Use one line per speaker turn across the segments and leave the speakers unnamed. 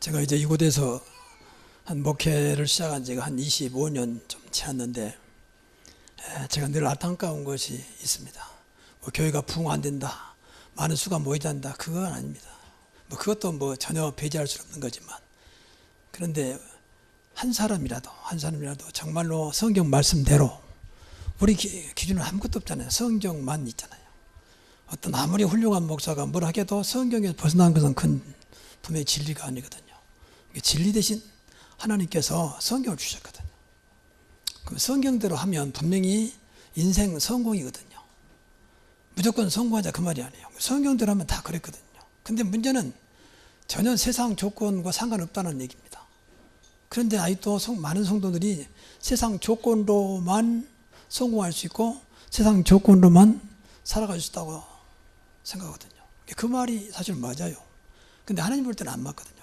제가 이제 이곳에서 한 목회를 시작한 지가 한 25년 좀 지났는데 제가 늘 안타까운 것이 있습니다. 뭐 교회가 부흥 안 된다, 많은 수가 모이지 않는다, 그건 아닙니다. 뭐 그것도 뭐 전혀 배제할 수 없는 거지만, 그런데 한 사람이라도 정말로 성경 말씀대로, 우리 기준은 아무것도 없잖아요. 성경만 있잖아요. 어떤 아무리 훌륭한 목사가 뭘 하게도 성경에서 벗어난 것은 분명히 진리가 아니거든요. 진리 대신 하나님께서 성경을 주셨거든요. 그럼 성경대로 하면 분명히 인생 성공이거든요. 무조건 성공하자 그 말이 아니에요. 성경대로 하면 다 그랬거든요. 근데 문제는 전혀 세상 조건과 상관없다는 얘기입니다. 그런데 아직도 많은 성도들이 세상 조건으로만 성공할 수 있고 세상 조건으로만 살아갈 수 있다고 생각하거든요. 그 말이 사실 맞아요. 근데 하나님 볼 때는 안 맞거든요.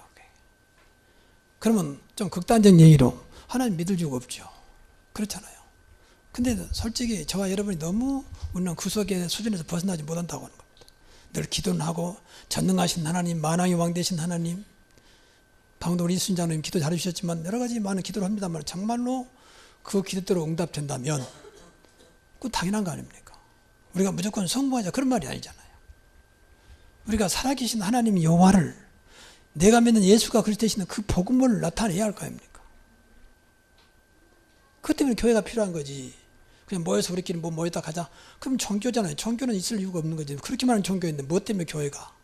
그러면 좀 극단적 얘기로 하나님 믿을 이유가 없죠. 그렇잖아요. 근데 솔직히 저와 여러분이 너무 우리는 구속의 수준에서 벗어나지 못한다고 하는 겁니다. 늘 기도는 하고 전능하신 하나님, 만왕의 왕 되신 하나님, 방금 우리 이순자님 기도 잘해주셨지만 여러 가지 많은 기도를 합니다만 정말로 그 기도대로 응답된다면 그건 당연한 거 아닙니까? 우리가 무조건 성공하자 그런 말이 아니잖아요. 우리가 살아계신 하나님 여호와를, 내가 믿는 예수가 그리스도 되시는 그 복음을 나타내야 할 거 아닙니까? 그것 때문에 교회가 필요한 거지. 그냥 모여서 우리끼리 뭐 모였다 가자. 그럼 종교잖아요. 종교는 있을 이유가 없는 거지. 그렇게 많은 종교인데 뭐 때문에 교회가?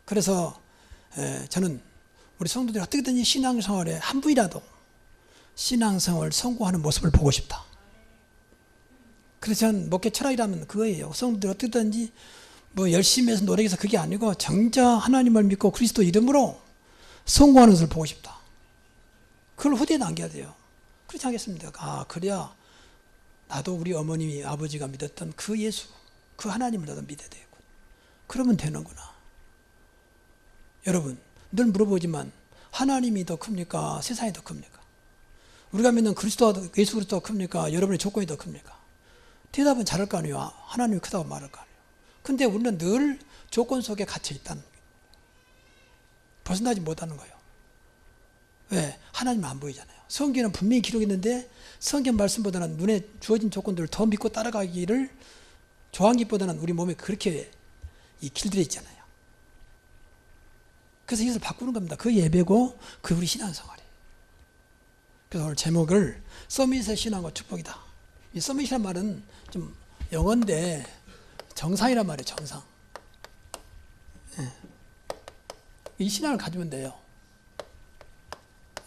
그래서 저는 우리 성도들이 어떻게든지 신앙생활에 한 분이라도 신앙생활 성공하는 모습을 보고 싶다. 그래서 저는 목회 철학이라면 그거예요. 성도들이 어떻게든지 뭐 열심히 해서 노력해서 그게 아니고 정작 하나님을 믿고 그리스도 이름으로 성공하는 것을 보고 싶다. 그걸 후대에 남겨야 돼요. 그렇지 않겠습니까? 아, 그래야 나도 우리 어머님이 아버지가 믿었던 그 예수, 그 하나님을 나도 믿어야 되고, 그러면 되는구나. 여러분, 늘 물어보지만 하나님이 더 큽니까? 세상이 더 큽니까? 우리가 믿는 그리스도, 예수 그리스도가 큽니까? 여러분의 조건이 더 큽니까? 대답은 잘할 거 아니에요. 하나님이 크다고 말할 거 아니에요. 근데 우리는 늘 조건 속에 갇혀 있다는 거예요. 벗어나지 못하는 거예요. 왜? 하나님은 안 보이잖아요. 성경에는 분명히 기록했는데 성경 말씀보다는 눈에 주어진 조건들을 더 믿고 따라가기를 조항기보다는 우리 몸에 그렇게 길들여 있잖아요. 그래서 이것을 바꾸는 겁니다. 그 예배고 그 우리 신앙생활이에요. 그래서 오늘 제목을 서밋의 신앙과 축복이다. 이 서밋이란 말은 좀 영어인데 정상이란 말이에요. 정상. 이 신앙을 가지면 돼요.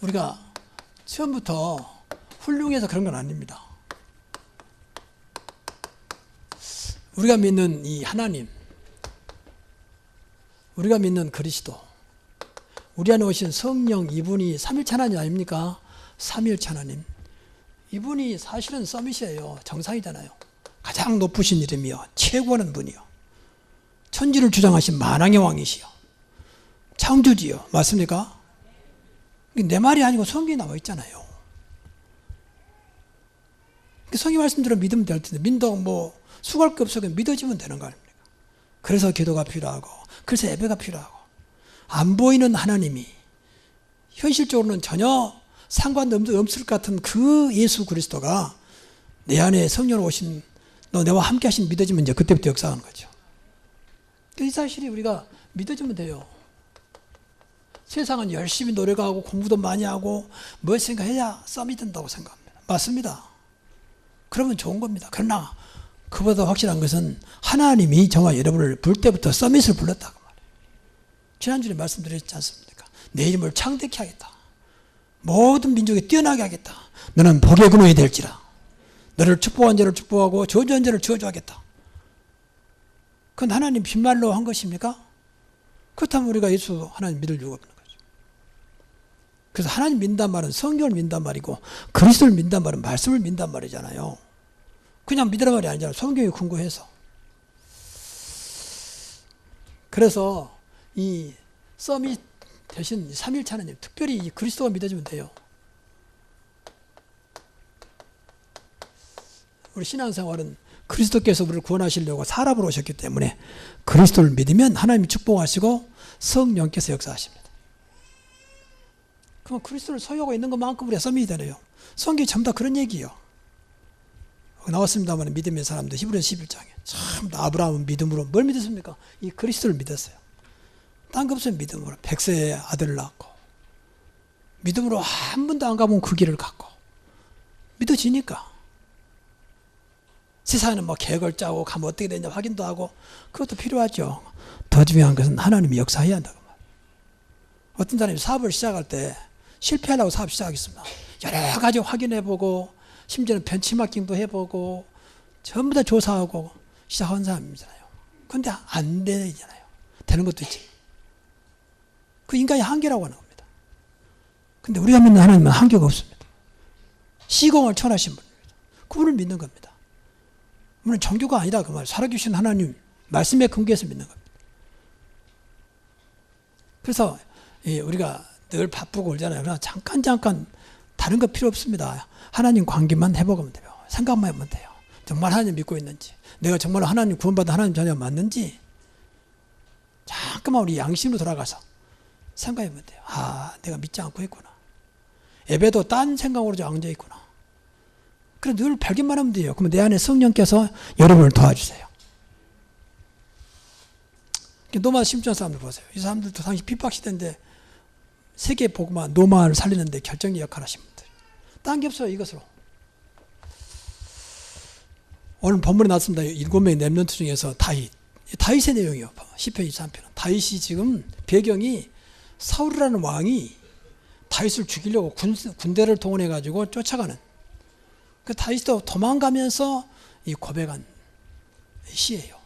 우리가 처음부터 훌륭해서 그런 건 아닙니다. 우리가 믿는 이 하나님, 우리가 믿는 그리스도, 우리 안에 오신 성령, 이분이 삼일체 하나님 아닙니까? 삼일체 하나님. 이분이 사실은 서밋이에요. 정상이잖아요. 가장 높으신 이름이요, 최고하는 분이요, 천지를 주장하신 만왕의 왕이시요, 창조주요. 맞습니까? 내 말이 아니고 성경에 나와 있잖아요. 성경 말씀대로 믿으면 될 텐데, 믿는다고 뭐 수고할 게 없어. 믿어지면 되는 거 아닙니까? 그래서 기도가 필요하고, 그래서 예배가 필요하고, 안 보이는 하나님이 현실적으로는 전혀 상관없을 것 같은 그 예수 그리스도가 내 안에 성령 오신, 너 내와 함께 하신 믿어지면 이제 그때부터 역사하는 거죠. 이 사실이 우리가 믿어지면 돼요. 세상은 열심히 노력하고 공부도 많이 하고 뭐 생각해야 썸이 된다고 생각합니다. 맞습니다. 그러면 좋은 겁니다. 그러나 그보다 확실한 것은 하나님이 저와 여러분을 부를 때부터 서밋을 불렀다고 말해요. 지난주에 말씀드렸지 않습니까? 내 이름을 창대케 하겠다. 모든 민족에 뛰어나게 하겠다. 너는 복의 근원이 될지라. 너를 축복한 자를 축복하고 저주한 자를 저주하겠다. 그건 하나님 빈말로 한 것입니까? 그렇다면 우리가 예수 하나님 믿을 이유가 없는 거죠. 그래서 하나님 믿는단 말은 성경을 믿는단 말이고, 그리스도를 믿는단 말은 말씀을 믿는단 말이잖아요. 그냥 믿으란 말이 아니잖아요. 성경에 근거해서. 그래서 이 서밋 대신 삼일체 하나님, 특별히 이 그리스도가 믿어지면 돼요. 우리 신앙생활은 그리스도께서 우리를 구원하시려고 사람으로 오셨기 때문에 그리스도를 믿으면 하나님이 축복하시고 성령께서 역사하십니다. 그럼 그리스도를 소유하고 있는 것만큼 우리가 썸이 되네요. 성경이 전부 다 그런 얘기예요. 나왔습니다만 믿음의 사람들 히브리서 11장에 참 아브라함은 믿음으로 뭘 믿었습니까? 이 그리스도를 믿었어요. 딴 거 없으면 믿음으로 백세의 아들을 낳고 믿음으로 한 번도 안 가본 그 길을 갔고 믿어지니까 세상에는 뭐 계획을 짜고 가면 어떻게 되냐 확인도 하고 그것도 필요하죠. 더 중요한 것은 하나님이 역사해야 한다고 말이에요. 어떤 사람이 사업을 시작할 때 실패하려고 사업 시작하겠습니다. 여러 가지 확인해보고 심지어는 벤치마킹도 해보고 전부 다 조사하고 시작한 사람이잖아요. 그런데 안 되잖아요. 되는 것도 있지. 그 인간의 한계라고 하는 겁니다. 근데 우리가 믿는 하나님은 한계가 없습니다. 시공을 천하신 분입니다. 그분을 믿는 겁니다. 물론 종교가 아니라 그 말, 살아계신 하나님 말씀에 근거해서 믿는 겁니다. 그래서 우리가 늘 바쁘고 그러잖아요. 그러나 잠깐 다른 거 필요 없습니다. 하나님 관계만 해보면 돼요. 생각만 해보면 돼요. 정말 하나님 믿고 있는지, 내가 정말 하나님 구원받은 하나님 자녀가 맞는지 잠깐만 우리 양심으로 돌아가서 생각해보면 돼요. 아, 내가 믿지 않고 있구나. 예배도 딴 생각으로 앉아 있구나. 그래 늘 발견만 하면 돼요. 그러면 내 안에 성령께서 여러분을 도와주세요. 노마 심전 사람들 보세요. 이 사람들도 당시 핍박시대인데 세계 복음화 노마를 살리는데 결정적 역할을 하신 분들. 딴 게 없어요. 이것으로. 오늘 본문에 나왔습니다. 7명의 렘넌트 중에서 다윗의 내용이요. 시편 23편은. 다윗이 지금 배경이 사울이라는 왕이 다윗을 죽이려고 군대를 동원해가지고 쫓아가는. 그 다윗도 도망가면서 이 고백한 시예요.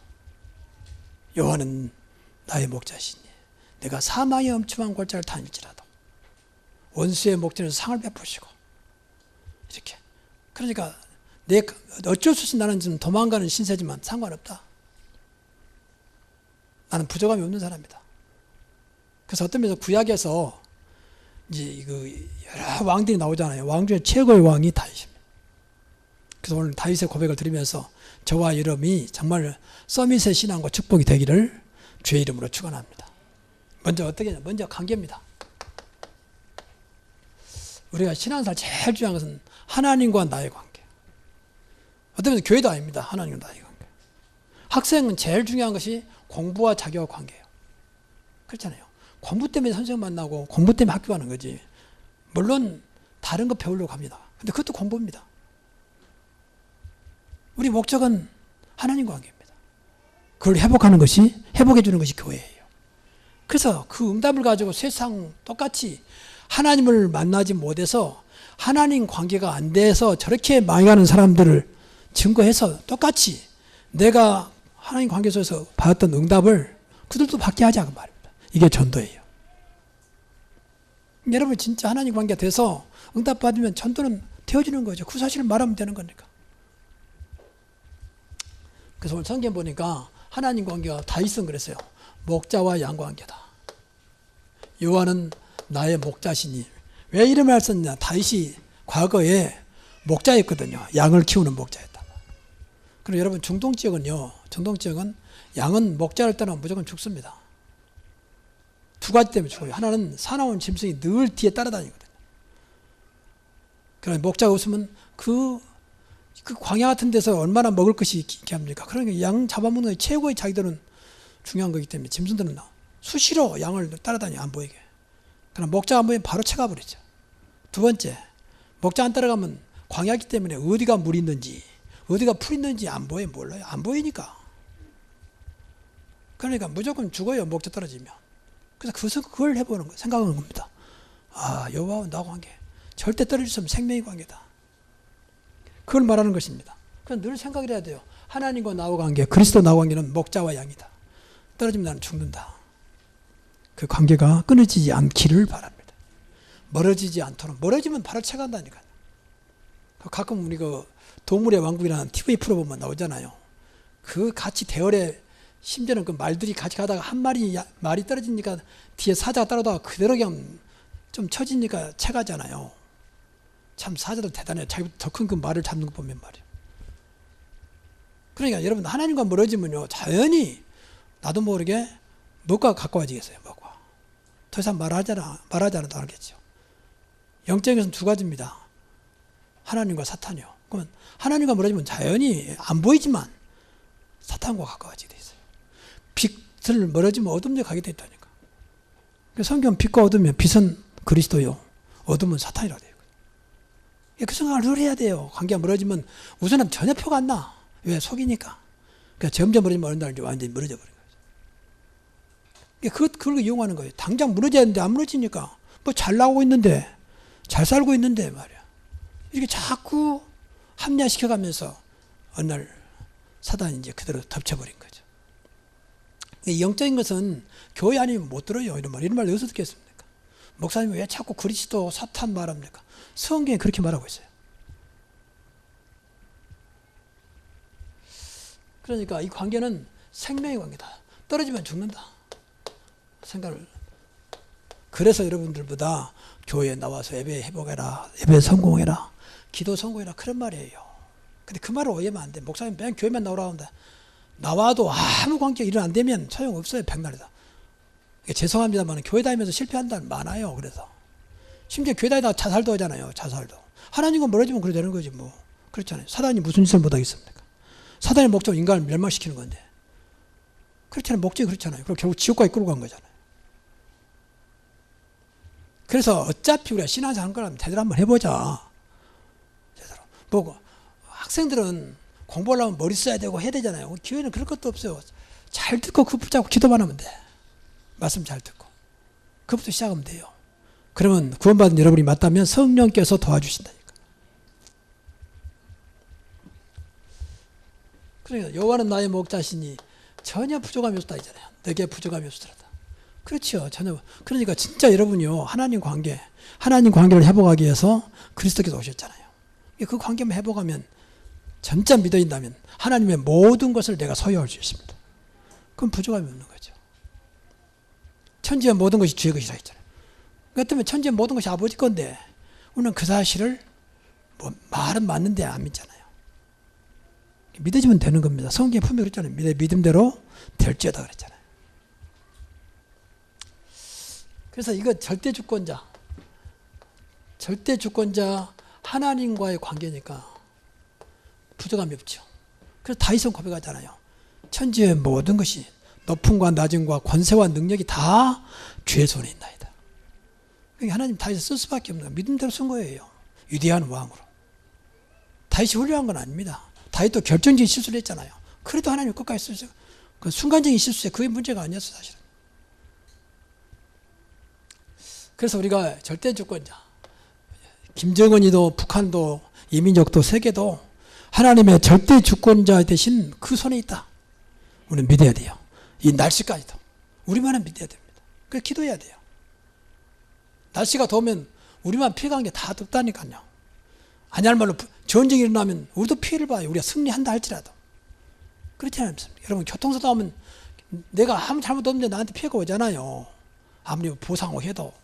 여호와는 나의 목자시니 내가 사망의 엄침한 골짜기를 다닐지라도 원수의 목전에서 상을 베푸시고 이렇게. 그러니까 어쩔 수 없이 나는 지금 도망가는 신세지만 상관없다. 나는 부족함이 없는 사람이다. 그래서 어떤 면에서 구약에서 이제 여러 왕들이 나오잖아요. 왕 중에 최고의 왕이 다윗입니다. 그래서 오늘 다윗의 고백을 드리면서 저와 여러분이 정말 서밋의 신앙과 축복이 되기를 주의 이름으로 축원합니다. 먼저 어떻게 하냐? 먼저 관계입니다. 우리가 신앙생활 제일 중요한 것은 하나님과 나의 관계. 어떤 면에서 교회도 아닙니다. 하나님과 나의 관계. 학생은 제일 중요한 것이 공부와 자기와 관계예요. 그렇잖아요. 공부 때문에 선생님 만나고 공부 때문에 학교 가는 거지. 물론 다른 거 배우려고 합니다. 근데 그것도 공부입니다. 우리 목적은 하나님과 관계입니다. 그걸 회복해 주는 것이 교회예요. 그래서 그 응답을 가지고 세상 똑같이 하나님을 만나지 못해서 하나님 관계가 안 돼서 저렇게 망해가는 사람들을 증거해서 똑같이 내가 하나님 관계 속에서 받았던 응답을 그들도 받게 하자 그 말입니다. 이게 전도예요. 여러분 진짜 하나님 관계가 돼서 응답 받으면 전도는 되어지는 거죠. 그 사실을 말하면 되는 거니까. 그래서 오늘 성경 보니까 하나님 관계가 다윗은 그랬어요. 목자와 양 관계다. 여호와는 나의 목자시니. 왜 이런 말을 썼냐? 다윗이 과거에 목자였거든요. 양을 키우는 목자였다. 그리고 여러분 중동 지역은 양은 목자를 떠나면 무조건 죽습니다. 두 가지 때문에 죽어요. 하나는 사나운 짐승이 늘 뒤에 따라다니거든요. 그러나 목자가 없으면 그 광야 같은 데서 얼마나 먹을 것이 있게 합니까? 그러니까 양 잡아먹는 게 최고의 자기들은 중요한 거기 때문에 짐승들은 수시로 양을 따라다녀 안 보이게. 그러나 목자가 안 보이면 바로 채가버리죠. 두 번째, 목자 안 따라가면 광야이기 때문에 어디가 물 있는지 어디가 풀 있는지 안 보여요. 몰라요. 안 보이니까. 그러니까 무조건 죽어요. 목자 떨어지면. 그래서 그걸 해보는 거 생각하는 겁니다. 아, 여호와와 나 관계 절대 떨어질 수 없는 생명의 관계다. 그걸 말하는 것입니다. 그건 늘 생각을 해야 돼요. 하나님과 나와 관계, 그리스도 나와 관계는 목자와 양이다. 떨어지면 나는 죽는다. 그 관계가 끊어지지 않기를 바랍니다. 멀어지지 않도록. 멀어지면 바로 채간다니까요. 가끔 우리 동물의 왕국이라는 TV 프로 보면 나오잖아요. 그 같이 대열에 심지어는 그 말들이 같이 가다가 한 말이 떨어지니까 뒤에 사자가 따라다가 그대로 그냥 좀 처지니까 채가잖아요. 참 사자들 대단해요. 자기보다 더 큰 그 말을 잡는 거 보면 말이에요. 그러니까 여러분 하나님과 멀어지면요 자연히 나도 모르게 뭐가 가까워지겠어요. 뭐가 더 이상 말하지 않아도 알겠죠. 영적인 것은 두 가지입니다. 하나님과 사탄이요. 그러면 하나님과 멀어지면 자연히 안 보이지만 사탄과 가까워지게 돼 있어요. 빛을 멀어지면 어둠에 가게 돼 있다니까. 성경 빛과 어둠이면 빛은 그리스도요, 어둠은 사탄이라고 돼요. 그 생각을 늘 해야 돼요. 관계가 멀어지면 우선은 전혀 표가 안 나. 왜? 속이니까. 그러니까 점점 멀어지면 어느 날 완전히 멀어져 버린 거죠. 그걸 이용하는 거예요. 당장 무너져야 하는데 안 무너지니까. 뭐 잘 나오고 있는데, 잘 살고 있는데 말이야. 이렇게 자꾸 합리화시켜가면서 어느 날 사단이 이제 그대로 덮쳐버린 거죠. 영적인 것은 교회 아니면 못 들어요. 이런 말 어디서 듣겠습니까? 목사님이 왜 자꾸 그리스도 사탄 말합니까? 성경에 그렇게 말하고 있어요. 그러니까 이 관계는 생명의 관계다. 떨어지면 죽는다. 생각을. 그래서 여러분들보다 교회에 나와서 예배 회복해라, 예배 성공해라, 기도 성공해라, 그런 말이에요. 근데 그 말을 오해하면 안 돼. 목사님 그냥 교회만 나오라고 하는데 나와도 아무 관계가 일 안 되면 소용없어요. 백날이다. 죄송합니다만 교회 다니면서 실패한다는 많아요. 그래서 심지어 교회 다니다가 자살도 하잖아요. 자살도. 하나님과 멀어지면 그래 되는 거지 뭐. 그렇잖아요. 사단이 무슨 짓을 못하겠습니까? 사단의 목적은 인간을 멸망시키는 건데. 그렇잖아요. 목적이 그렇잖아요. 그럼 결국 지옥까지 끌고 간 거잖아요. 그래서 어차피 우리가 신앙생활 한 거라면 제대로 한번 해보자. 제대로. 뭐 학생들은 공부하려면 머리 써야 되고 해야 되잖아요. 교회는 그럴 것도 없어요. 잘 듣고 그 붙잡고 기도만 하면 돼. 말씀 잘 듣고. 그것부터 시작하면 돼요. 그러면 구원받은 여러분이 맞다면 성령께서 도와주신다니까. 그러니까 여호와는 나의 목자시니 전혀 부족함이 없다 이잖아요. 내게 부족함이 없으리로다. 그렇죠. 전혀. 그러니까 진짜 여러분이요. 하나님 관계를 회복하기 위해서 그리스도께서 오셨잖아요. 그 관계만 회복하면 진짜 믿어진다면 하나님의 모든 것을 내가 소유할 수 있습니다. 그럼 부족함이 없는 거죠. 천지의 모든 것이 주의 것이라 했잖아요. 그렇다면 천지의 모든 것이 아버지 건데 우리는 그 사실을 뭐 말은 맞는데 안 믿잖아요. 믿어지면 되는 겁니다. 성경에 분명히 그랬잖아요. 믿음대로 될지어다 그랬잖아요. 그래서 이거 절대 주권자 하나님과의 관계니까 부족함이 없죠. 그래서 다윗은 고백하잖아요. 천지의 모든 것이 높음과 낮음과 권세와 능력이 다 주의 손에 있나이다. 그러니까 하나님 다윗을 쓸 수밖에 없는 거예요. 믿음대로 쓴 거예요. 위대한 왕으로. 다윗이 훌륭한 건 아닙니다. 다윗도 결정적인 실수를 했잖아요. 그래도 하나님 끝까지 쓰세요. 그 순간적인 실수에 그게 문제가 아니었어요. 사실은. 그래서 우리가 절대 주권자 김정은이도 북한도 이민족도 세계도 하나님의 절대 주권자 대신 그 손에 있다. 우리는 믿어야 돼요. 이 날씨까지도 우리만은 믿어야 됩니다. 그래서 기도해야 돼요. 날씨가 더우면 우리만 피해간 게 다 덥다니까요. 아니할 말로 전쟁이 일어나면 우리도 피해를 봐요. 우리가 승리한다 할지라도. 그렇지 않습니까? 여러분 교통사고 하면 내가 아무 잘못 없는데 나한테 피해가 오잖아요. 아무리 보상을 해도.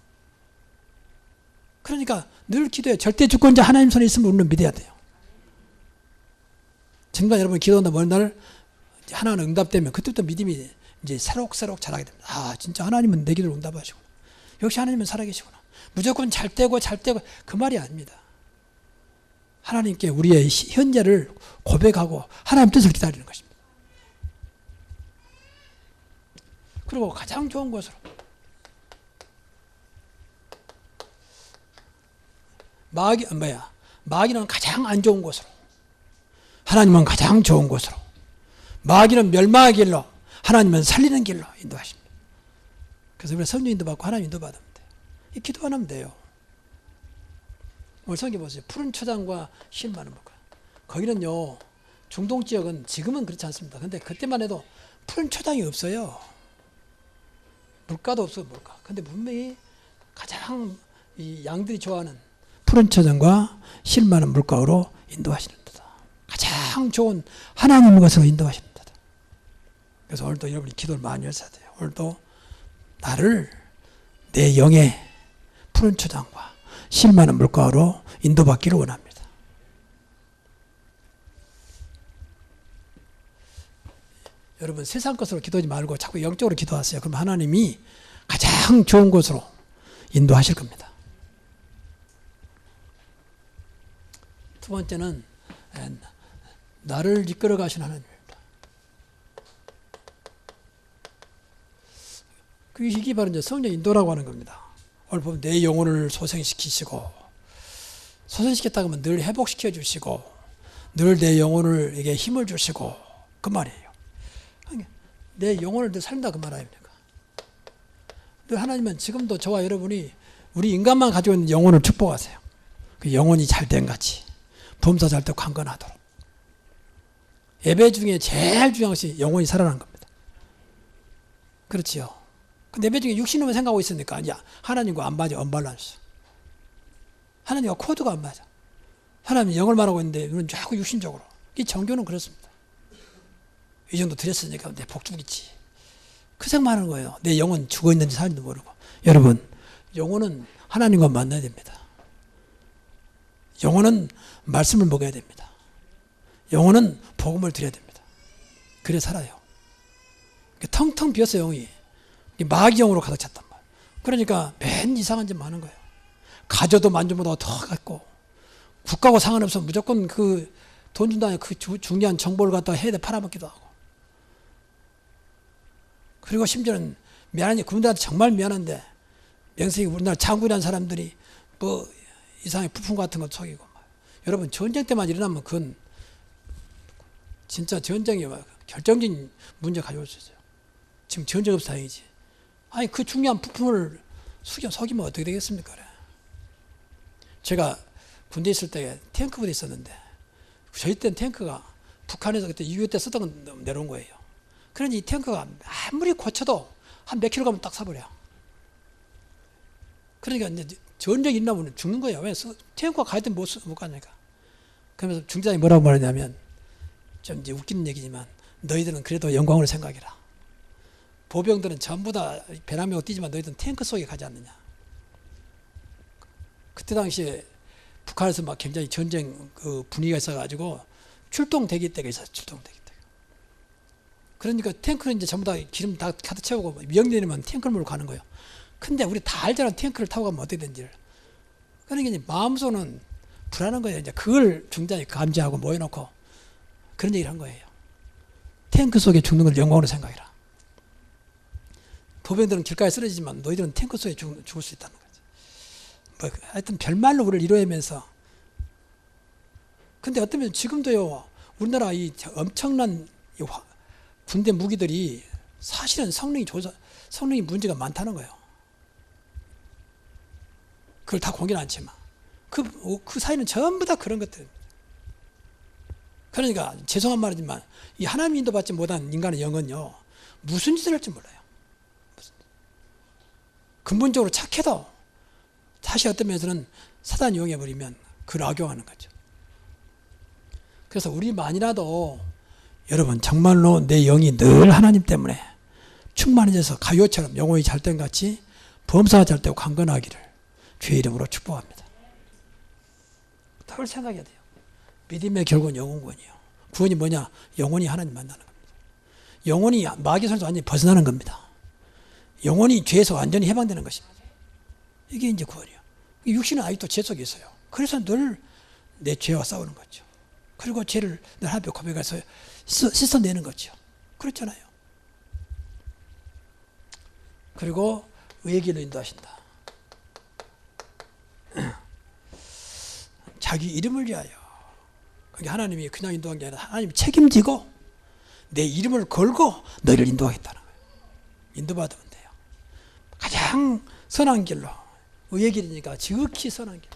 그러니까 늘 기도해. 절대 주권자 하나님 손에 있으면 우리는 믿어야 돼요. 정말 여러분 기도한다 어느 날 하나는 응답되면 그때부터 믿음이 이제 새록새록 자라게 됩니다. 아 진짜 하나님은 내 기도를 응답하시구나. 역시 하나님은 살아계시구나. 무조건 잘 되고 그 말이 아닙니다. 하나님께 우리의 현재를 고백하고 하나님 뜻을 기다리는 것입니다. 그리고 가장 좋은 것으로 마귀는 가장 안 좋은 곳으로 하나님은 가장 좋은 곳으로 마귀는 멸망의 길로 하나님은 살리는 길로 인도하십니다. 그래서 우리가 성령 인도받고 하나님 인도받으면 돼요. 이 기도만 하면 돼요. 오늘 성경 보세요. 푸른 초장과 실 많은 물가. 거기는요 중동 지역은 지금은 그렇지 않습니다. 근데 그때만 해도 푸른 초장이 없어요. 물가도 없어요. 물가. 근데 분명히 가장 이 양들이 좋아하는 푸른 초장과 실 많은 물가로 인도하시는 데다. 가장 좋은 하나님의 것으로 인도하시는 데다. 그래서 오늘도 여러분이 기도를 많이 하셔야 돼요. 오늘도 나를 내 영의 푸른 초장과 실 많은 물가로 인도받기를 원합니다. 여러분 세상 것으로 기도하지 말고 자꾸 영적으로 기도하세요. 그럼 하나님이 가장 좋은 곳으로 인도하실 겁니다. 두 번째는 나를 이끌어 가신 하나님입니다. 이게 바로 이제 성령 인도라고 하는 겁니다. 오늘 보면 내 영혼을 소생시키시고, 소생시켰다고 하면 늘 회복시켜 주시고, 늘 내 영혼을 에게 힘을 주시고, 그 말이에요. 내 영혼을 늘 살린다, 그 말 아닙니까? 늘 하나님은 지금도 저와 여러분이 우리 인간만 가지고 있는 영혼을 축복하세요. 그 영혼이 잘된 같이 범사 잘 때 강건하도록. 예배 중에 제일 중요한 것이 영혼이 살아난 겁니다. 그렇지요. 근데 예배 중에 육신으로만 생각하고 있으니까 아니야. 하나님과 안 맞아. 언밸런스. 하나님과 코드가 안 맞아. 하나님 영을 말하고 있는데 우리는 자꾸 육신적으로. 이 정교는 그렇습니다. 이 정도 드렸으니까 내 복 주겠지. 그 생각만 하는 거예요. 내 영은 죽어 있는지 살인지 모르고. 여러분, 영혼은 하나님과 만나야 됩니다. 영혼은 말씀을 먹어야 됩니다. 영혼은 복음을 드려야 됩니다. 그래 살아요. 텅텅 비었어요, 영이. 마귀영으로 가득 찼단 말이에요. 그러니까 맨 이상한 짓 많은 거예요. 가져도 만져보다 더 갖고, 국가하고 상관없어 무조건 그 돈 준다는 그 중요한 정보를 갖다가 해야 돼 팔아먹기도 하고. 그리고 심지어는 미안하니 그분들한테 정말 미안한데, 명색이 우리나라 장군이라는 사람들이 뭐 이상하게 부품 같은 거 속이고. 여러분, 전쟁 때만 일어나면 그건 진짜 전쟁이 결정적인 문제 가져올 수 있어요. 지금 전쟁 없어 다행이지. 아니, 그 중요한 부품을 속이면 어떻게 되겠습니까? 그래. 제가 군대에 있을 때 탱크 부대 있었는데, 저희 때는 탱크가 북한에서 그때 6.25 때 쓰던 거 내려온 거예요. 그러니 이 탱크가 아무리 고쳐도 한 몇 킬로 가면 딱 사버려. 그러니까 이제 전쟁이 일어나면 죽는 거예요. 왜? 탱크가 가야 못 가니까. 그러면서 중장이 뭐라고 말하냐면, 좀 이제 웃기는 얘기지만, 너희들은 그래도 영광으로 생각해라. 보병들은 전부 다 배낭매고 뛰지만 너희들은 탱크 속에 가지 않느냐. 그때 당시에 북한에서 막 굉장히 전쟁 그 분위기가 있어가지고 출동 대기 때가 있었어요. 출동 대기 때. 그러니까 탱크는 이제 전부 다 기름 다 가득 채우고 명 내리면 탱크를 몰고 가는 거예요. 근데 우리 다 알잖아. 탱크를 타고 가면 어떻게 되는지를. 그러니까 이제 마음속은 불안한 거예요. 이제 그걸 중장이 감지하고 모여놓고 그런 얘기를 한 거예요. 탱크 속에 죽는 걸 영광으로 생각해라. 보병들은 길가에 쓰러지지만 너희들은 탱크 속에 죽을 수 있다는 거지. 뭐 하여튼 별말로 우리를 이뤄내면서. 근데 어쩌면 지금도요, 우리나라 이 엄청난 이 군대 무기들이 사실은 성능이 문제가 많다는 거예요. 그걸 다 공개는 않지만. 그 사이는 전부 다 그런 것들입니다. 그러니까 죄송한 말이지만 이 하나님 인도받지 못한 인간의 영은요, 무슨 짓을 할지 몰라요. 근본적으로 착해도 다시 어떤 면에서는 사단이 이용해버리면 그걸 악용하는 거죠. 그래서 우리만이라도 여러분 정말로 내 영이 늘 하나님 때문에 충만해져서 가요처럼 영혼이 잘된 같이 범사가 잘되고 강건하기를 주의 이름으로 축복합니다. 그걸 생각해야 돼요. 믿음의 결국은 영혼구원이에요. 구원이 뭐냐? 영혼이 하나님 만나는 겁니다. 영혼이 마귀 손에서 완전히 벗어나는 겁니다. 영혼이 죄에서 완전히 해방되는 것입니다. 이게 이제 구원이에요. 육신은 아직도 죄 속에 있어요. 그래서 늘 내 죄와 싸우는 거죠. 그리고 죄를 늘 하나님 앞에 고백해서 씻어내는 거죠. 그렇잖아요. 그리고 의의 길로 인도하신다. 자기 이름을 위하여. 그게 하나님이 그냥 인도한 게 아니라 하나님이 책임지고 내 이름을 걸고 너희를 인도하겠다는 거예요. 인도받으면 돼요. 가장 선한 길로. 의의 길이니까 지극히 선한 길.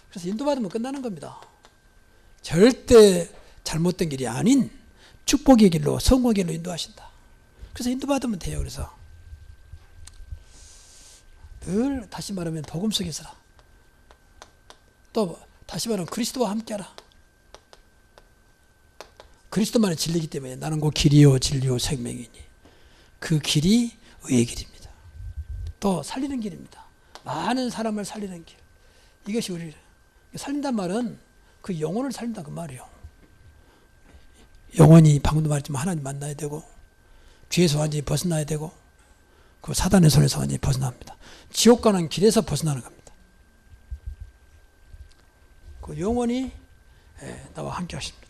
그래서 인도받으면 끝나는 겁니다. 절대 잘못된 길이 아닌 축복의 길로, 성공의 길로 인도하신다. 그래서 인도받으면 돼요. 그래서 늘 다시 말하면 복음 속에 있어라. 또 다시 말하면 그리스도와 함께하라. 그리스도만이 진리이기 때문에 나는 그 길이요 진리요 생명이니 그 길이 의의 길입니다. 또 살리는 길입니다. 많은 사람을 살리는 길. 이것이 우리 살린단 말은 그 영혼을 살린다 그 말이에요. 영혼이 방금도 말했지만 하나님 만나야 되고 죄에서 완전히 벗어나야 되고 그 사단의 손에서 완전히 벗어납니다. 지옥 가는 길에서 벗어나는 겁니다. 그 영원히 나와 함께 하십니다.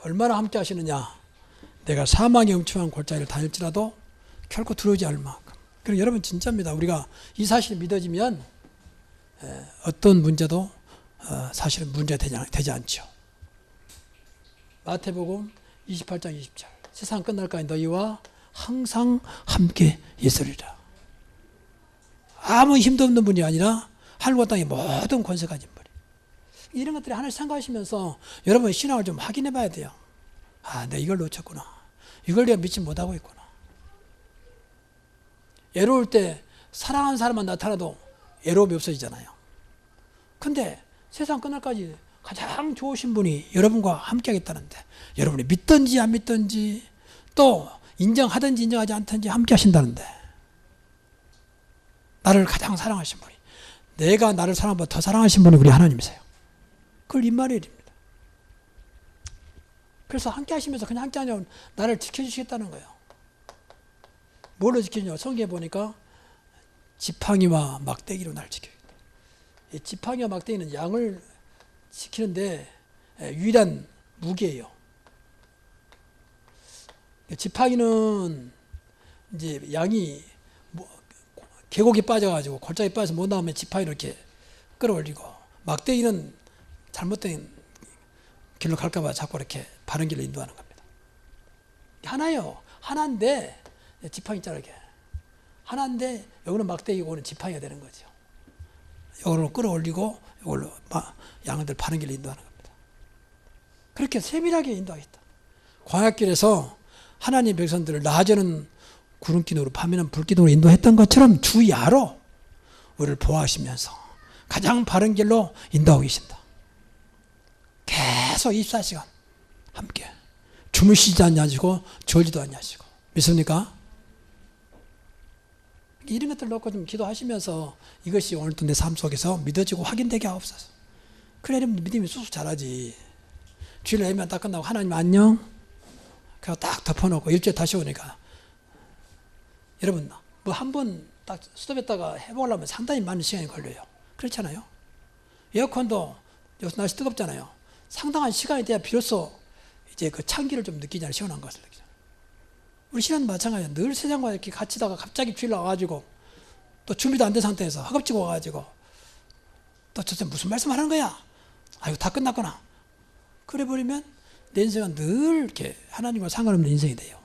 얼마나 함께 하시느냐. 내가 사망의 음침한 골짜기를 다닐지라도 결코 두려우지 않을 만큼. 그리고 여러분 진짜입니다. 우리가 이 사실이 믿어지면 어떤 문제도 사실은 문제가 되지 않죠. 마태복음 28장 20절. 세상 끝날까지 너희와 항상 함께 있으리라. 아무 힘도 없는 분이 아니라 하늘과 땅의 모든 권세 가진 분이. 이런 것들이 하나님 생각하시면서 여러분의 신앙을 좀 확인해 봐야 돼요. 아, 내가 이걸 놓쳤구나. 이걸 내가 믿지 못하고 있구나. 애로울 때 사랑하는 사람만 나타나도 애로움이 없어지잖아요. 근데 세상 끝날까지 가장 좋으신 분이 여러분과 함께 하겠다는데 여러분이 믿든지 안 믿든지 또 인정하든지 인정하지 않든지 함께 하신다는데 나를 가장 사랑하신 분이 내가 나를 사랑보다 더 사랑하신 분이 우리 하나님이세요. 그걸 임마누엘입니다. 그래서 함께 하시면서 그냥 함께 하냐면 나를 지켜주시겠다는 거예요. 뭘로 지키냐? 성경에 보니까 지팡이와 막대기로 나를 지켜주겠다. 이 지팡이와 막대기는 양을 지키는데 유일한 무기예요. 지팡이는 이제 양이 계곡에 빠져가지고 골짜기 빠져서 못 나오면 지팡이를 이렇게 끌어올리고, 막대기는 잘못된 길로 갈까봐 자꾸 이렇게 바른 길로 인도하는 겁니다. 하나요. 하나인데 지팡이 자르게. 하나인데 여기는 막대기고 오는 지팡이가 되는 거죠. 이걸로 끌어올리고 이걸로 양들 바른 길로 인도하는 겁니다. 그렇게 세밀하게 인도하겠다. 광야길에서 하나님의 백성들을 낮에는 구름기둥으로 밤에는 불기둥으로 인도했던 것처럼 주야로 우리를 보호하시면서 가장 바른 길로 인도하고 계신다. 계속 24시간 함께 주무시지 않냐시고 졸지도 않냐시고. 믿습니까? 이런 것들 놓고 좀 기도하시면서 이것이 오늘도 내 삶 속에서 믿어지고 확인되게 하옵소서. 그래야 믿음이 쑥쑥 자라지. 주일 예배만 딱 끝나고 하나님 안녕 그래서 딱 덮어놓고 일주일에 다시 오니까 여러분 뭐 한 번 딱 스톱했다가 해보려면 상당히 많은 시간이 걸려요. 그렇잖아요. 에어컨도 요새 날씨 뜨겁잖아요. 상당한 시간이 돼야 비로소 이제 그 찬기를 좀 느끼잖아요. 시원한 것을 느끼잖아요. 우리 신앙도 마찬가지예요. 늘 세상과 이렇게 갇히다가 갑자기 주일 와가지고 또 준비도 안 된 상태에서 허겁지겁 와가지고 또 저때 무슨 말씀 하는 거야? 아이고 다 끝났구나. 그래 버리면 내 인생은 늘 이렇게 하나님과 상관없는 인생이 돼요.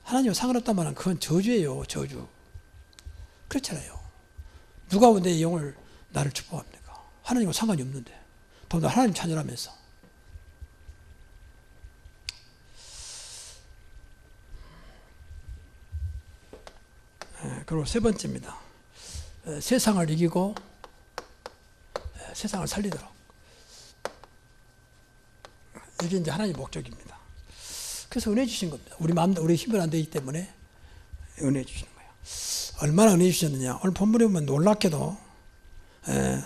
하나님과 상관없단 말은 그건 저주예요. 저주. 그렇잖아요. 누가 내 영을 나를 축복합니까? 하나님과 상관이 없는데. 더군다나 하나님 찬양하면서. 그리고 세 번째입니다. 세상을 이기고 세상을 살리도록. 이게 이제 하나님의 목적입니다. 그래서 은혜 주신 겁니다. 우리 마음도 우리 힘은 안 되기 때문에 은혜 주시는 거예요. 얼마나 은혜 주셨느냐. 오늘 본문에 보면 놀랍게도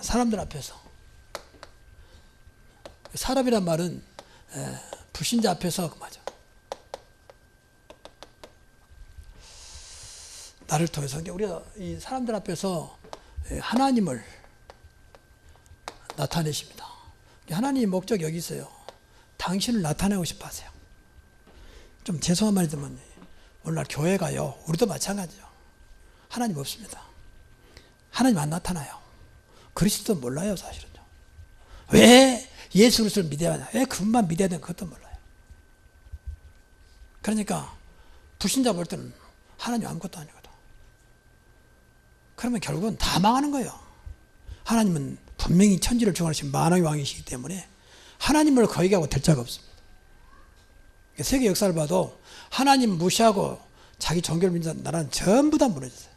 사람들 앞에서, 사람이란 말은 불신자 앞에서 맞아. 나를 통해서 우리가 이 사람들 앞에서 하나님을 나타내십니다. 하나님의 목적이 여기 있어요. 당신을 나타내고 싶어 하세요. 좀 죄송한 말이지만 오늘날 교회 가요. 우리도 마찬가지죠. 하나님 없습니다. 하나님 안 나타나요. 그리스도 몰라요. 사실은요. 왜 예수 그리스도를 믿어야 하냐. 왜 그분만 믿어야 되는 그것도 몰라요. 그러니까 불신자 볼 때는 하나님 아무것도 아니거든. 그러면 결국은 다 망하는 거예요. 하나님은 분명히 천지를 주관하신 만왕의 왕이시기 때문에 하나님을 거역하고 될 자가 없습니다. 세계 역사를 봐도 하나님 무시하고 자기 종교를 믿는 나라는 전부 다 무너졌어요.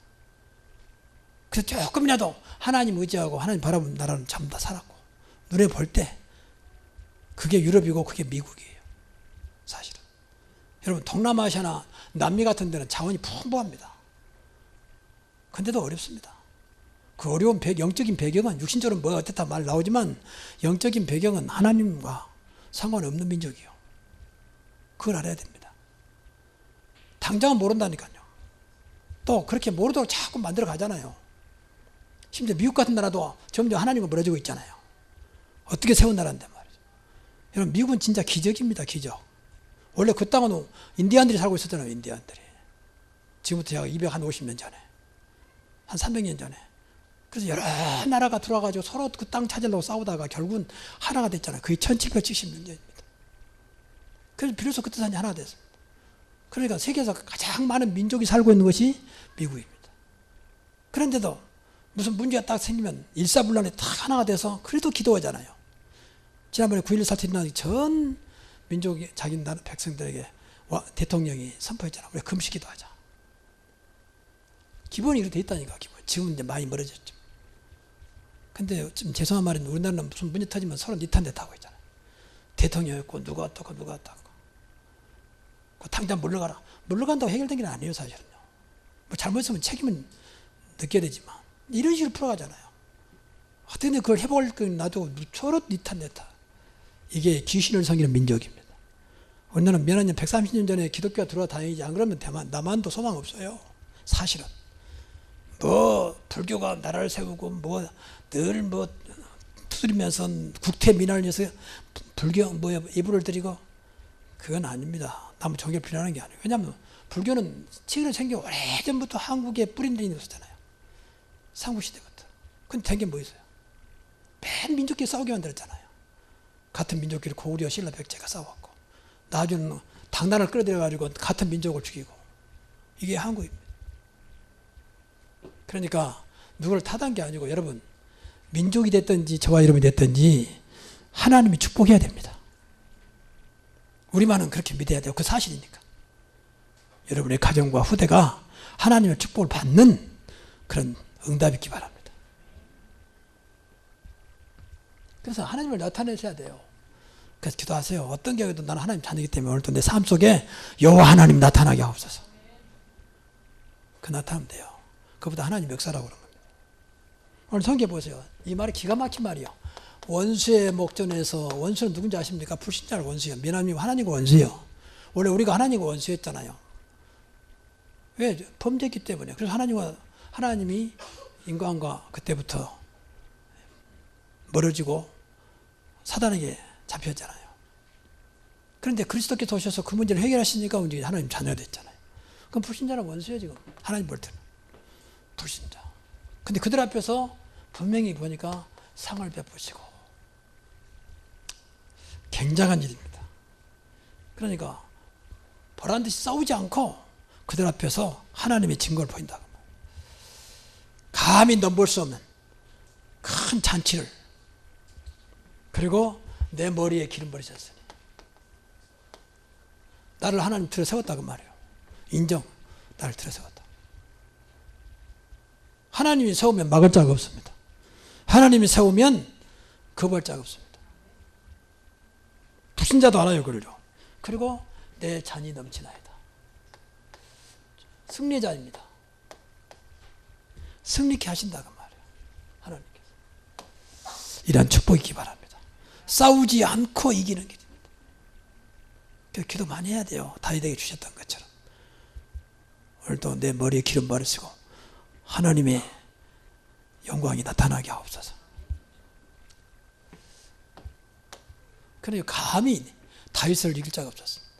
그래서 조금이라도 하나님 의지하고 하나님 바라보는 나라는 전부 다 살았고, 눈에 볼 때 그게 유럽이고 그게 미국이에요. 사실은. 여러분 동남아시아나 남미 같은 데는 자원이 풍부합니다. 근데도 어렵습니다. 그 어려운 영적인 배경은 육신적으로 뭐 어떻다 말 나오지만 영적인 배경은 하나님과 상관없는 민족이요. 그걸 알아야 됩니다. 당장은 모른다니까요. 또 그렇게 모르도록 자꾸 만들어 가잖아요. 심지어 미국 같은 나라도 점점 하나님과 멀어지고 있잖아요. 어떻게 세운 나라인데 말이죠. 여러분, 미국은 진짜 기적입니다. 기적. 원래 그 땅은 인디안들이 살고 있었잖아요. 인디안들이. 지금부터 약 250년 전에, 한 300년 전에. 그래서 여러 나라가 들어와가지고 서로 그 땅 찾으려고 싸우다가 결국은 하나가 됐잖아요. 그게 1776년입니다. 그래서 비로소 그때 산이 하나가 됐습니다. 그러니까 세계에서 가장 많은 민족이 살고 있는 것이 미국입니다. 그런데도 무슨 문제가 딱 생기면 일사불란에 딱 하나가 돼서 그래도 기도하잖아요. 지난번에 9.11 사태 일어나기 전 민족이 자기 나라 백성들에게 대통령이 선포했잖아요. 우리 금식 기도하자. 기본이 이렇게 돼 있다니까. 기본. 지금은 이제 많이 멀어졌죠. 근데 좀 죄송한 말인데 우리나라는 무슨 문제 터지면 서로 니탄데 타고 있잖아요. 대통령이었고 누가 어떻고 누가 어떻고. 당장 물러가라. 물러간다고 해결된 게 아니에요, 사실은요. 뭐 잘못했으면 책임은 느껴야 되지만 이런 식으로 풀어가잖아요. 어떻게 그걸 해볼 건 놔두고 서로 니탄내타. 이게 귀신을 섬기는 민족입니다. 우리나라는 몇 년 130년 전에 기독교가 들어와 다니지 안 그러면 남한도 소망 없어요. 사실은. 뭐 불교가 나라를 세우고 뭐 늘 뭐 두드리면서 국태 민화를 위해서 불교 뭐 예불을 드리고 그건 아닙니다. 남은 종교를 비난하는 게 아니에요. 왜냐하면 불교는 최근에 생겨 오래전부터 한국에 뿌린 데 있는 것이잖아요. 삼국시대부터. 근데 된 게 뭐 있어요? 맨 민족끼리 싸우게 만들었잖아요. 같은 민족끼리 고구려와 신라 백제가 싸웠고 나중에는 당나라를 끌어들여가지고 같은 민족을 죽이고 이게 한국입니다. 그러니까 누구를 타단 게 아니고 여러분 민족이 됐든지 저와 여러분이 됐든지 하나님이 축복해야 됩니다. 우리만은 그렇게 믿어야 돼요. 그 사실이니까. 여러분의 가정과 후대가 하나님의 축복을 받는 그런 응답이 있기 바랍니다. 그래서 하나님을 나타내셔야 돼요. 그래서 기도하세요. 어떤 경우에도 나는 하나님 자녀이기 때문에 오늘도 내 삶 속에 여호와 하나님 나타나게 하옵소서. 그 나타나면 돼요. 그보다 하나님 역사라고 그런 겁니다. 오늘 성경 보세요. 이 말이 기가 막힌 말이요. 원수의 목전에서 원수는 누군지 아십니까? 불신자를 원수예요. 미나님 하나님과 원수예요. 원래 우리가 하나님과 원수였잖아요. 왜? 범죄했기 때문에. 그래서 하나님이 인간과 그때부터 멀어지고 사단에게 잡혔잖아요. 그런데 그리스도께서 오셔서 그 문제를 해결하시니까 우리 하나님 자녀가 됐잖아요. 그럼 불신자는 원수예요 지금. 하나님 볼 때는. 불신자. 근데 그들 앞에서 분명히 보니까 상을 베푸시고 굉장한 일입니다. 그러니까 보란 듯이 싸우지 않고 그들 앞에서 하나님의 증거를 보인다고. 감히 넘볼 수 없는 큰 잔치를 그리고 내 머리에 기름 버리셨으니 나를 하나님 들어 세웠다고 말이에요. 인정. 나를 들어 세웠다. 하나님이 세우면 막을 자가 없습니다. 하나님이 세우면 거부할 자가 없습니다. 불신자도 알아요, 그러죠. 그리고 내 잔이 넘치나이다. 승리자입니다. 승리케 하신다고 말이에요. 하나님께서. 이러한 축복이 있기 바랍니다. 싸우지 않고 이기는 길입니다. 그래서 기도 많이 해야 돼요. 다윗에게 주셨던 것처럼. 오늘도 내 머리에 기름 바르시고 하나님의 영광이 나타나게 하옵소서. 그러니까 감히 다윗을 이길 자가 없었습니다.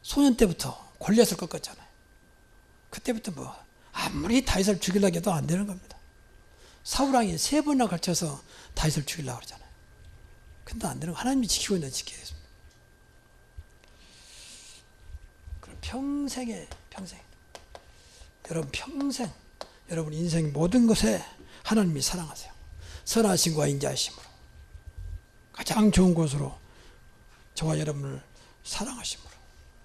소년 때부터 골리앗을 꺾었잖아요. 그때부터 뭐 아무리 다윗을 죽이려고 해도 안 되는 겁니다. 사울왕이 3번이나 걸쳐서 다윗을 죽이려고 그러잖아요. 근데 안 되는 거 하나님이 지키고 있는 지키겠습니다. 그럼 평생 여러분 평생 여러분 인생 모든 것에 하나님이 사랑하세요. 선하심과 인자하심으로 가장 좋은 곳으로 저와 여러분을 사랑하심으로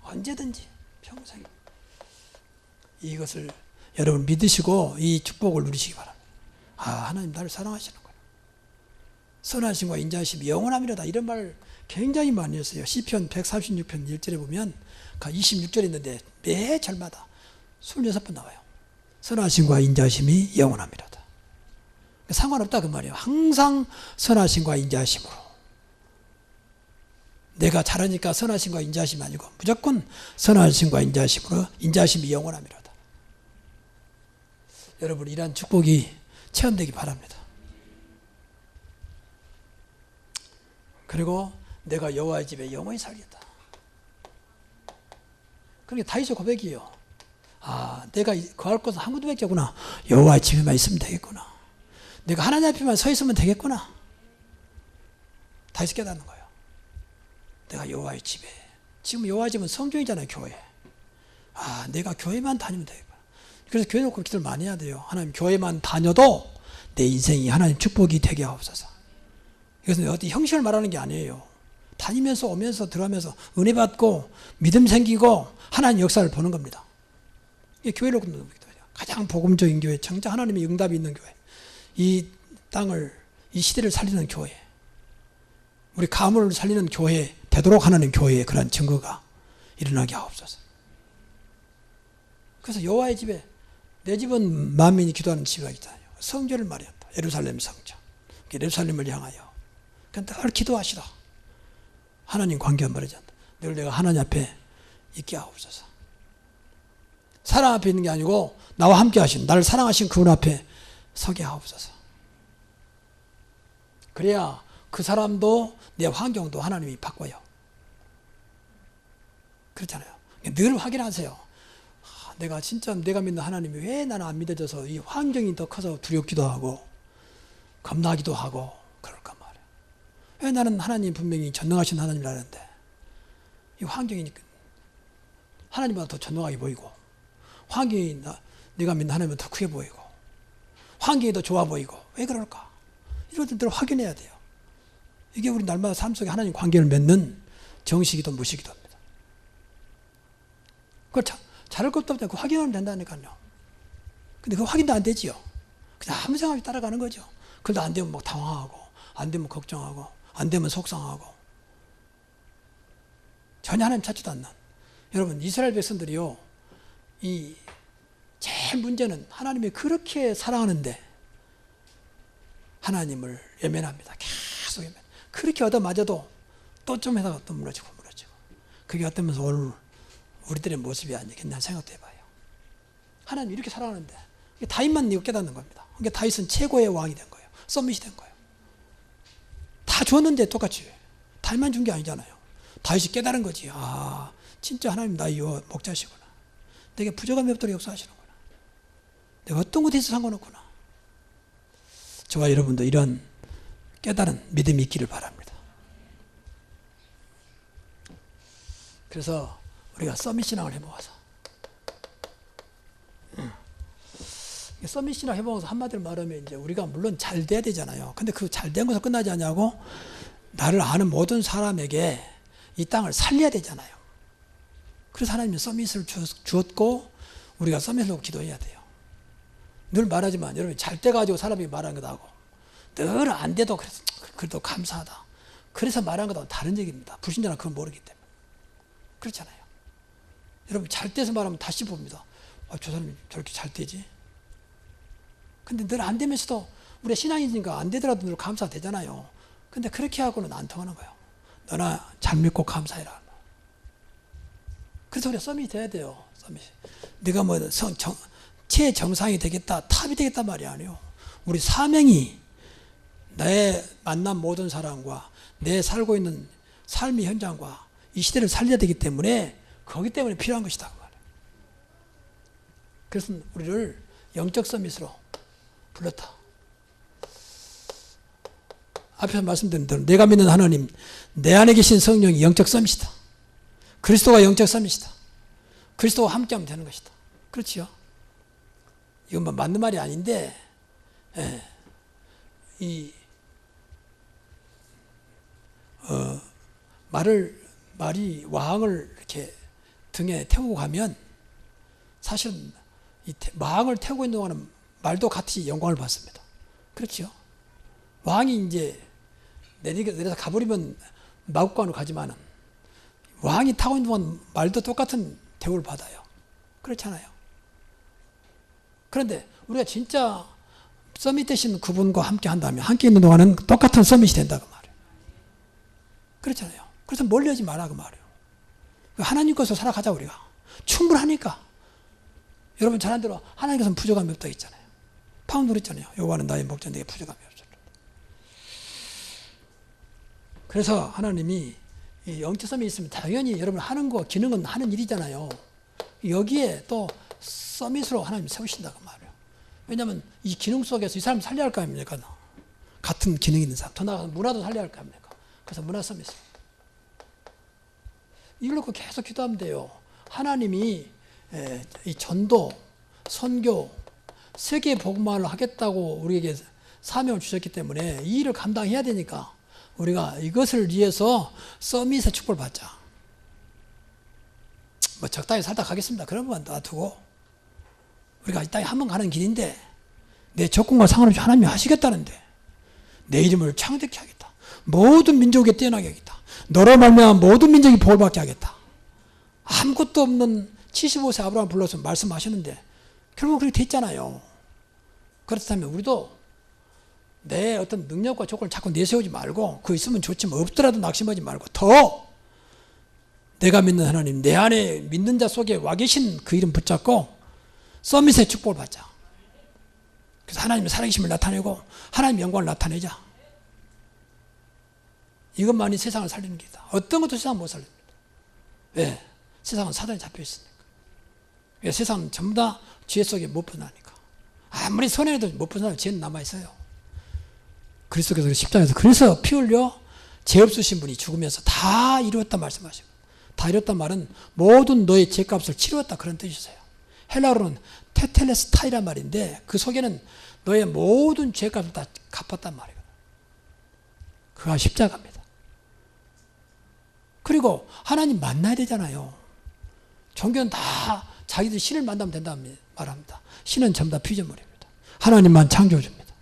언제든지 평생 이것을 여러분 믿으시고 이 축복을 누리시기 바랍니다. 아, 하나님 나를 사랑하시는구나. 선하심과 인자하심이 영원함이로다. 이런 말 굉장히 많이 했어요. 시편 136편 1절에 보면 26절에 있는데 매 절마다 26번 나와요. 선하심과 인자하심이 영원함이로다. 상관없다 그 말이에요. 항상 선하심과 인자하심으로 내가 잘하니까 선하심과 인자심이 아니고 무조건 선하심과 인자심으로 인자심이 영원함이로다. 여러분 이러한 축복이 체험되기 바랍니다. 그리고 내가 여호와의 집에 영원히 살겠다. 그게 다윗의 고백이에요. 아, 내가 거할 곳은 한 군데밖에 없구나. 여호와의 집에만 있으면 되겠구나. 내가 하나님 앞에만 서 있으면 되겠구나. 다윗이 깨닫는 거예요. 내가 여호와의 집에, 지금 여호와의 집은 성전이잖아요. 교회. 아, 내가 교회만 다니면 되겠구나. 그래서 교회 놓고 기도를 많이 해야 돼요. 하나님, 교회만 다녀도 내 인생이 하나님 축복이 되게 하옵소서. 이것은 어떤 형식을 말하는 게 아니에요. 다니면서 오면서 들어가면서 은혜 받고 믿음 생기고 하나님 역사를 보는 겁니다. 이게 교회로 굽는 겁니다. 가장 복음적인 교회, 정작 하나님의 응답이 있는 교회, 이 땅을, 이 시대를 살리는 교회, 우리 가문을 살리는 교회, 되도록 하나님 교회의 그런 증거가 일어나게 하옵소서. 그래서 여호와의 집에, 내 집은 만민이 기도하는 집이라 있잖아요. 성전을 말한다. 예루살렘 성전. 예루살렘을 향하여. 늘 기도하시라. 하나님 관계가 말하지 않다. 늘 내가 하나님 앞에 있게 하옵소서. 사랑 앞에 있는 게 아니고 나와 함께 하신, 나를 사랑하신 그분 앞에 서게 하옵소서. 그래야 그 사람도 내 환경도 하나님이 바꿔요. 그렇잖아요. 늘 확인하세요. 내가 진짜 내가 믿는 하나님이 왜 나는 안 믿어져서 이 환경이 더 커서 두렵기도 하고 겁나기도 하고 그럴까 말이에요. 왜 나는 하나님 분명히 전능하신 하나님이라는데 이 환경이 하나님보다 더 전능하게 보이고 환경이 내가 믿는 하나님보다 더 크게 보이고 환경이 더 좋아 보이고 왜 그럴까? 이런 것들을 확인해야 돼요. 이게 우리 날마다 삶 속에 하나님 관계를 맺는 정식이도 무식이도입니다. 그걸 잘할 것도 없다. 그 확인하면 된다니까요. 근데 그 확인도 안 되지요. 그냥 아무 생각 없이 따라가는 거죠. 그래도 안 되면 막 당황하고, 안 되면 걱정하고, 안 되면 속상하고. 전혀 하나님 찾지도 않는. 여러분, 이스라엘 백성들이요, 이 제일 문제는 하나님이 그렇게 사랑하는데 하나님을 외면합니다. 계속 외면. 그렇게 얻어맞아도 또 좀 해다가 또 무너지고. 그게 어떠면서 오늘 우리들의 모습이 아니겠냐 생각도 해봐요. 하나님 이렇게 사랑하는데 다윗만 이거 깨닫는 겁니다. 그러니까 다윗은 최고의 왕이 된 거예요. 서밋이 된 거예요. 다 줬는데 똑같이 다윗만 준 게 아니잖아요. 다윗이 깨달은 거지. 아, 진짜 하나님 나의 목자시구나. 내게 부족함이 없도록 역사하시는구나. 내가 어떤 것에 있어 상관없구나. 저와 여러분도 이런 깨달은 믿음이 있기를 바랍니다. 그래서 우리가 서밋 신앙을 해보아서 서밋 신앙 해보아서 한마디로 말하면 이제 우리가 물론 잘 돼야 되잖아요. 근데 그 잘 된 것에서 끝나지 않냐고 나를 아는 모든 사람에게 이 땅을 살려야 되잖아요. 그래서 하나님이 서밋을 주었고 우리가 서밋으로 기도해야 돼요. 늘 말하지만 여러분 잘 돼 가지고 사람이 말하는 것하고 늘 안 돼도 그래도 감사하다. 그래서 말하는 것하고 다른 얘기입니다. 불신자는 그걸 모르기 때문에. 그렇잖아요. 여러분 잘 돼서 말하면 다시 봅니다. 아, 저 사람이 저렇게 잘 되지? 근데 늘 안 되면서도 우리가 신앙이니까 안 되더라도 늘 감사되잖아요. 근데 그렇게 하고는 안 통하는 거예요. 너나 잘 믿고 감사해라. 그래서 우리가 서밋이 돼야 돼요. 서밋. 네가 뭐 최정상이 되겠다, 탑이 되겠단 말이 아니에요. 우리 사명이 내 만난 모든 사람과 내 살고 있는 삶의 현장과 이 시대를 살려야 되기 때문에 거기 때문에 필요한 것이다. 그래서 우리를 영적 서밋으로 불렀다. 앞에서 말씀드린 대로 내가 믿는 하나님, 내 안에 계신 성령이 영적 서밋이다. 그리스도가 영적 서밋이다. 그리스도와 함께하면 되는 것이다. 그렇지요? 이건 뭐 맞는 말이 아닌데 말이 왕을 이렇게 등에 태우고 가면 사실은 이 왕을 태우고 있는 동안은 말도 같이 영광을 받습니다. 그렇죠? 왕이 이제 내려서 가버리면 마국간으로 가지만은 왕이 타고 있는 동안 말도 똑같은 대우를 받아요. 그렇잖아요. 그런데 우리가 진짜 서밋 되신 그분과 함께 한다면 함께 있는 동안은 똑같은 서밋이 된다고 말해요. 그렇잖아요. 그래서 멀리 하지 마라 그 말이에요. 하나님 것으로 살아가자 우리가. 충분하니까. 여러분 잘 안 들어. 하나님께서는 부족함이 없다고 했잖아요. 방금 그랬잖아요. 여호와는 나의 목자 내게 부족함이 없어. 그래서 하나님이 이 영적성이 있으면 당연히 여러분 하는 거 기능은 하는 일이잖아요. 여기에 또 서밋으로 하나님 세우신다고 말이에요. 왜냐하면 이 기능 속에서 이 사람 살려야 할 거 아닙니까? 같은 기능 있는 사람. 더 나아가서 문화도 살려야 할 거 아닙니까? 그래서 문화 서밋. 이걸 놓고 계속 기도하면 돼요. 하나님이 이 전도, 선교, 세계 복음화를 하겠다고 우리에게 사명을 주셨기 때문에 이 일을 감당해야 되니까 우리가 이것을 위해서 서밋의 축복을 받자. 뭐 적당히 살다 가겠습니다. 그런 것만 놔두고 우리가 이 땅에 한 번 가는 길인데 내 조건과 상관없이 하나님이 하시겠다는데 내 이름을 창대케 하겠다. 모든 민족에 뛰어나게 하겠다. 너로 말미암아 모든 민족이 복을 받게 하겠다. 아무것도 없는 75세 아브라함 불러서 말씀하셨는데 결국 그렇게 됐잖아요. 그렇다면 우리도 내 어떤 능력과 조건을 자꾸 내세우지 말고 그거 있으면 좋지만 없더라도 낙심하지 말고 더 내가 믿는 하나님, 내 안에 믿는 자 속에 와 계신 그 이름 붙잡고 서밋의 축복을 받자. 그래서 하나님의 살아계심을 나타내고 하나님의 영광을 나타내자. 이것만이 세상을 살리는 길이다. 어떤 것도 세상을 못 살립니다. 왜? 세상은 사단에 잡혀 있으니까. 왜? 세상은 전부 다 죄 속에 못 벗어나니까. 아무리 선해도 못 벗어나면 죄는 남아있어요. 그리스도께서 십자가에서 그래서 피 흘려 죄 없으신 분이 죽으면서 다 이루었다 말씀하시고, 다 이뤘단 말은 모든 너의 죄값을 치루었다 그런 뜻이세요. 헬라어로는 테텔레스타이란 말인데 그 속에는 너의 모든 죄값을 다 갚았단 말이에요. 그가 십자가입니다. 그리고 하나님 만나야 되잖아요. 종교는 다 자기들 신을 만나면 된다고 말합니다. 신은 전부 다 피조물입니다. 하나님만 창조주입니다.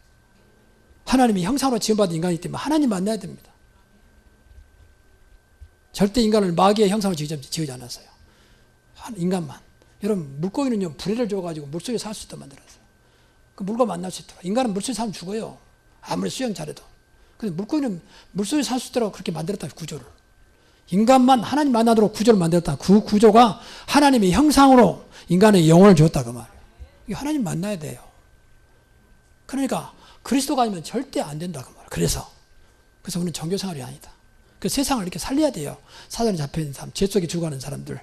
하나님이 형상으로 지음받은 인간이기 때문에 하나님 만나야 됩니다. 절대 인간을 마귀의 형상으로 지으지 않았어요. 인간만. 여러분 물고기는요 불에를 줘가지고 물속에 살 수 있도록 만들었어요. 그 물과 만날 수 있도록. 인간은 물속에 살면 죽어요. 아무리 수영 잘해도. 근데 물고기는 물속에 살 수 있도록 그렇게 만들었다 구조를. 인간만 하나님 만나도록 구조를 만들었다. 그 구조가 하나님의 형상으로 인간의 영혼을 줬다 그 말이에요. 하나님 만나야 돼요. 그러니까 그리스도가 아니면 절대 안 된다 그 말이에요. 그래서 우리는 종교생활이 아니다. 그 세상을 이렇게 살려야 돼요. 사단에 잡혀있는 사람, 죄 속에 죽어가는 사람들,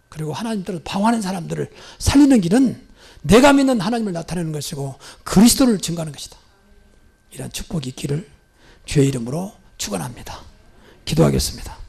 그리고 하나님 뜻을 방황하는 사람들을 살리는 길은 내가 믿는 하나님을 나타내는 것이고 그리스도를 증거하는 것이다. 이런 축복이 있기를 주의 이름으로 축원합니다. 기도하겠습니다.